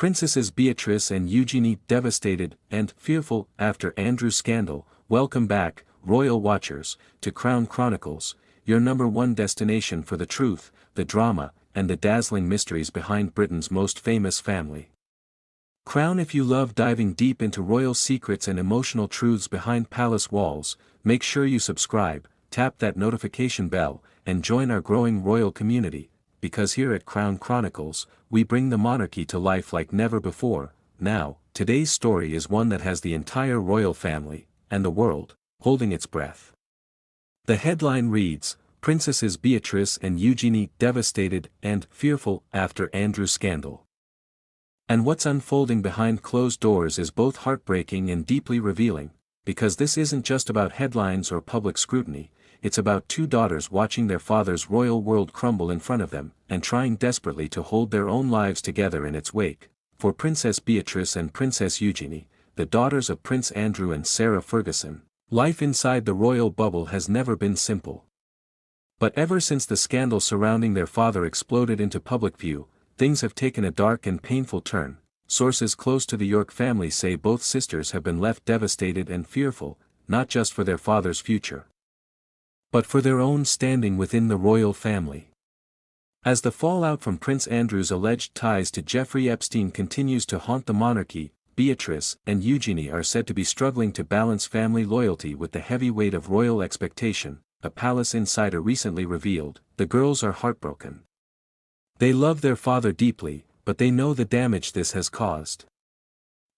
Princesses Beatrice and Eugenie devastated and fearful after Andrew's scandal. Welcome back, royal watchers, to Crown Chronicles, your #1 destination for the truth, the drama, and the dazzling mysteries behind Britain's most famous family. Crown. If you love diving deep into royal secrets and emotional truths behind palace walls, make sure you subscribe, tap that notification bell, and join our growing royal community, because here at Crown Chronicles, we bring the monarchy to life like never before. Now, today's story is one that has the entire royal family, and the world, holding its breath. The headline reads, Princesses Beatrice and Eugenie devastated and fearful after Andrew's scandal. And what's unfolding behind closed doors is both heartbreaking and deeply revealing, because this isn't just about headlines or public scrutiny. It's about two daughters watching their father's royal world crumble in front of them, and trying desperately to hold their own lives together in its wake. For Princess Beatrice and Princess Eugenie, the daughters of Prince Andrew and Sarah Ferguson, life inside the royal bubble has never been simple. But ever since the scandal surrounding their father exploded into public view, things have taken a dark and painful turn. Sources close to the York family say both sisters have been left devastated and fearful, not just for their father's future, but for their own standing within the royal family. As the fallout from Prince Andrew's alleged ties to Jeffrey Epstein continues to haunt the monarchy, Beatrice and Eugenie are said to be struggling to balance family loyalty with the heavy weight of royal expectation. A palace insider recently revealed, the girls are heartbroken. They love their father deeply, but they know the damage this has caused.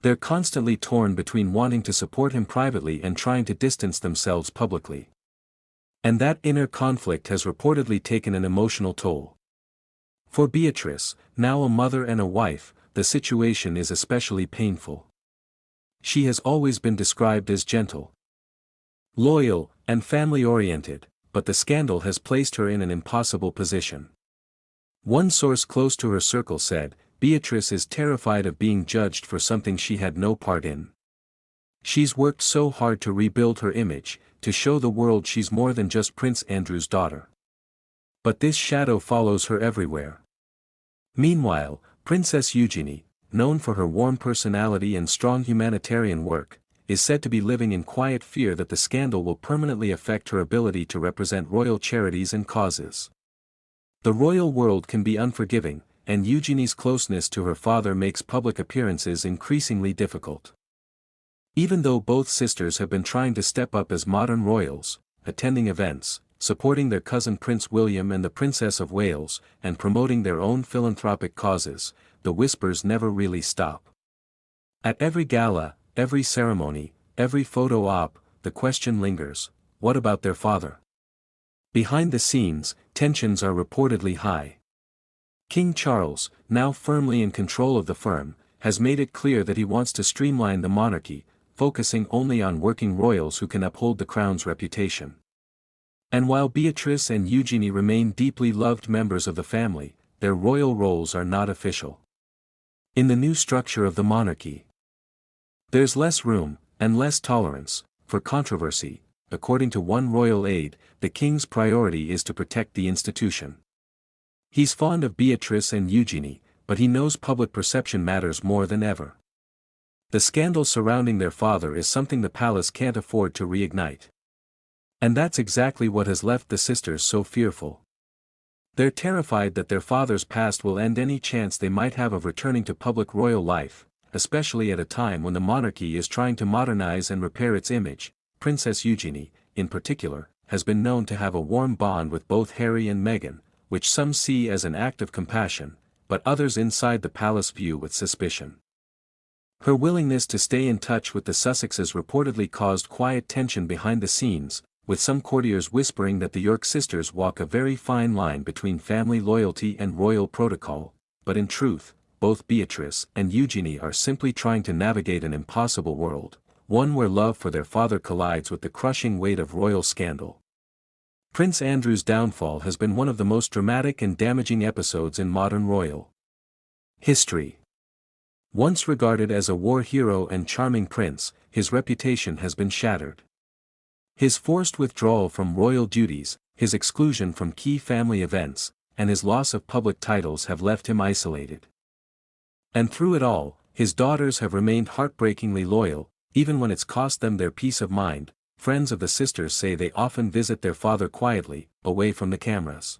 They're constantly torn between wanting to support him privately and trying to distance themselves publicly. And that inner conflict has reportedly taken an emotional toll. For Beatrice, now a mother and a wife, the situation is especially painful. She has always been described as gentle, loyal, and family-oriented, but the scandal has placed her in an impossible position. One source close to her circle said, Beatrice is terrified of being judged for something she had no part in. She's worked so hard to rebuild her image, to show the world she's more than just Prince Andrew's daughter. But this shadow follows her everywhere. Meanwhile, Princess Eugenie, known for her warm personality and strong humanitarian work, is said to be living in quiet fear that the scandal will permanently affect her ability to represent royal charities and causes. The royal world can be unforgiving, and Eugenie's closeness to her father makes public appearances increasingly difficult. Even though both sisters have been trying to step up as modern royals, attending events, supporting their cousin Prince William and the Princess of Wales, and promoting their own philanthropic causes, the whispers never really stop. At every gala, every ceremony, every photo op, the question lingers, what about their father? Behind the scenes, tensions are reportedly high. King Charles, now firmly in control of the firm, has made it clear that he wants to streamline the monarchy, focusing only on working royals who can uphold the crown's reputation. And while Beatrice and Eugenie remain deeply loved members of the family, their royal roles are not official. In the new structure of the monarchy, there's less room, and less tolerance, for controversy. According to one royal aide, the king's priority is to protect the institution. He's fond of Beatrice and Eugenie, but he knows public perception matters more than ever. The scandal surrounding their father is something the palace can't afford to reignite. And that's exactly what has left the sisters so fearful. They're terrified that their father's past will end any chance they might have of returning to public royal life, especially at a time when the monarchy is trying to modernize and repair its image. Princess Eugenie, in particular, has been known to have a warm bond with both Harry and Meghan, which some see as an act of compassion, but others inside the palace view with suspicion. Her willingness to stay in touch with the Sussexes reportedly caused quiet tension behind the scenes, with some courtiers whispering that the York sisters walk a very fine line between family loyalty and royal protocol, but in truth, both Beatrice and Eugenie are simply trying to navigate an impossible world, one where love for their father collides with the crushing weight of royal scandal. Prince Andrew's downfall has been one of the most dramatic and damaging episodes in modern royal history. Once regarded as a war hero and charming prince, his reputation has been shattered. His forced withdrawal from royal duties, his exclusion from key family events, and his loss of public titles have left him isolated. And through it all, his daughters have remained heartbreakingly loyal, even when it's cost them their peace of mind. Friends of the sisters say they often visit their father quietly, away from the cameras.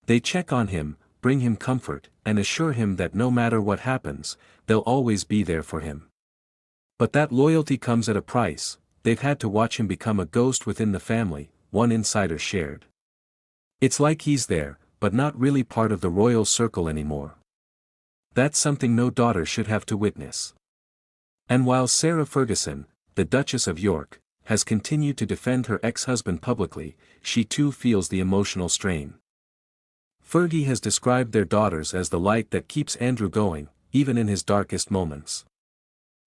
They check on him, bring him comfort, and assure him that no matter what happens, they'll always be there for him. But that loyalty comes at a price. They've had to watch him become a ghost within the family, one insider shared. It's like he's there, but not really part of the royal circle anymore. That's something no daughter should have to witness. And while Sarah Ferguson, the Duchess of York, has continued to defend her ex-husband publicly, she too feels the emotional strain. Fergie has described their daughters as the light that keeps Andrew going, even in his darkest moments.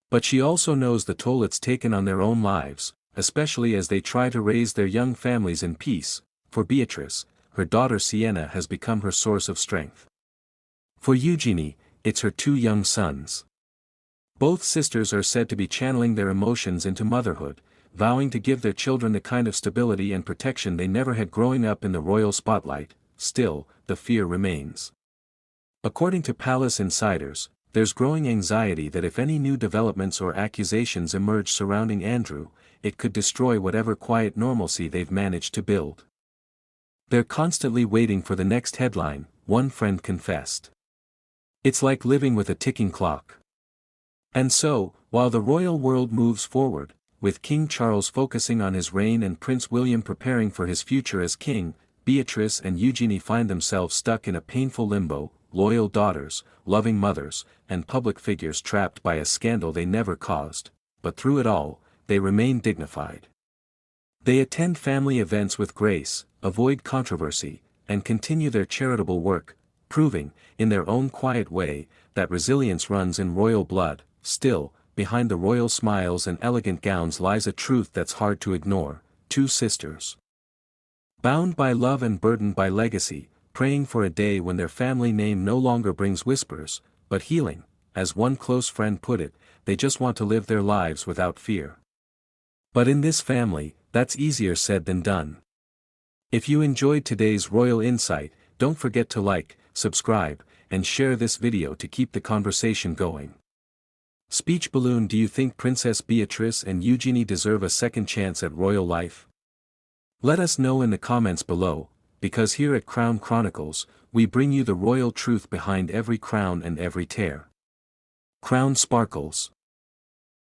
But she also knows the toll it's taken on their own lives, especially as they try to raise their young families in peace. For Beatrice, her daughter Sienna has become her source of strength. For Eugenie, it's her two young sons. Both sisters are said to be channeling their emotions into motherhood, vowing to give their children the kind of stability and protection they never had growing up in the royal spotlight. Still, the fear remains. According to palace insiders, there's growing anxiety that if any new developments or accusations emerge surrounding Andrew, it could destroy whatever quiet normalcy they've managed to build. They're constantly waiting for the next headline, one friend confessed. It's like living with a ticking clock. And so, while the royal world moves forward, with King Charles focusing on his reign and Prince William preparing for his future as king, Beatrice and Eugenie find themselves stuck in a painful limbo, loyal daughters, loving mothers, and public figures trapped by a scandal they never caused, but through it all, they remain dignified. They attend family events with grace, avoid controversy, and continue their charitable work, proving, in their own quiet way, that resilience runs in royal blood. Still, behind the royal smiles and elegant gowns lies a truth that's hard to ignore: two sisters, bound by love and burdened by legacy, praying for a day when their family name no longer brings whispers, but healing. As one close friend put it, they just want to live their lives without fear. But in this family, that's easier said than done. If you enjoyed today's royal insight, don't forget to like, subscribe, and share this video to keep the conversation going. Speech balloon: do you think Princess Beatrice and Eugenie deserve a second chance at royal life? Let us know in the comments below, because here at Crown Chronicles, we bring you the royal truth behind every crown and every tear. Crown sparkles.